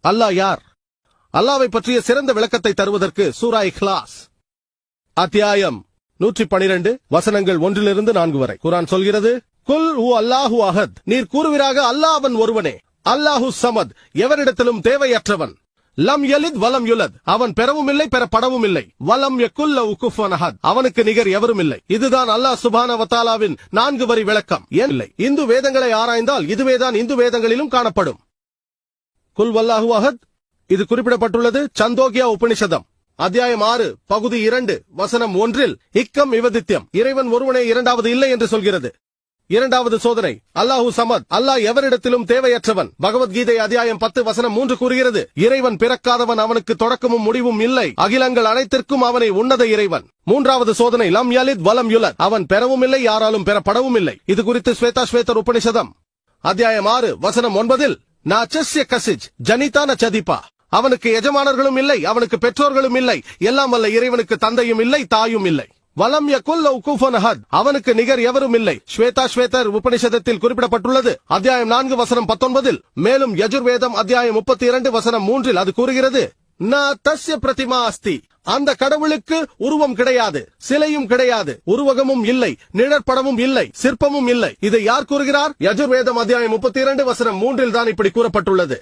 அல்லாஹ் யார்? அல்லாஹ்வை பற்றிய சிறந்த விளக்கத்தை தருவதற்கு சூரா இக்லாஸ் அத்தியாயம் 112 வசனங்கள் 1-4 வரை குர்ஆன் சொல்கிறது, குல் ஹு அல்லாஹு அஹத், நீர் கூறுவீராக அல்லாஹ் அவன் ஒருவனே. அல்லாஹு ஸமத், எவரிடத்திலும் தேவையற்றவன். லம் யலித் வலம் யுலத், அவன் பெறவும் இல்லை பெறப்படவும் இல்லை. வலம் யகுல் லஹு குஃபுவன் அஹத், அவனுக்கு நிகர் எவரும் இல்லை. இதுதான் அல்லாஹ் சுப்ஹானஹு வ தஆலாவின் 4 வரி விளக்கம். இல்லை, இந்து வேதங்களை ஆராய்ந்தால் இதுவேதான் இந்து வேதங்களிலும் காணப்படும். குல் வல்லாஹு அஹத், இது குறிப்பிடப்பட்டுள்ளது சந்தோக்கியா உபனிஷதம் அத்தியாயம் 6 பகுதி 2 வசனம் 1 இக்கம் விவதித்யம், இறைவன் ஒருவனே, இரண்டாவது இல்லை என்று சொல்கிறது. இரண்டாவது சோதனை, அல்லாஹு சமத், அல்லாஹ் எவரிடத்திலும் தேவையற்றவன். பகவத்கீதை அத்தியாயம் 10 வசனம் 3 கூறுகிறது, இறைவன் பிறக்காதவன், அவனுக்கு தொடக்கமும் முடிவும் இல்லை, அகிலங்கள் அனைத்திற்கும் அவனை உன்னத இறைவன். மூன்றாவது சோதனை, லம் யலித் வலம் யுலத், அவன் பெறவும் இல்லை, யாராலும் பெறப்படவும் இல்லை. இது குறித்து ஸ்வேதா உபனிஷதம் அத்தியாயம் 6 வசனம் 9 ந அச்சஸ்ய கசிஜ் ஜனிதா ந சதிபா, அவனுக்கு எஜமானர்களும் இல்லை, அவனுக்கு பெற்றோர்களும் இல்லை, எல்லாம் வல்ல இறைவனுக்கு தந்தையும் இல்லை, தாயும் இல்லை. வலம் யகுல் லஹு குஃபுவன் அஹத், அவனுக்கு நிகர் எவரும் இல்லை. ஸ்வேதர் உபனிஷதத்தில் குறிப்பிடப்பட்டுள்ளது அத்தியாயம் 4 வசனம் 19. மேலும் யஜுர்வேதம் அத்தியாயம் 32 வசனம் 3 அது கூறுகிறது, ந தஸ்ய பிரதிமா அஸ்தி, அந்த கடவுளுக்கு உருவம் கிடையாது, சிலையும் கிடையாது, உருவகமும் இல்லை, நிழற்படமும் இல்லை, சிற்பமும் இல்லை. இதை யார் கூறுகிறார்? யஜுர்வேதம் அத்தியாயம் 32 வசனம் 3 தான் இப்படி கூறப்பட்டுள்ளது.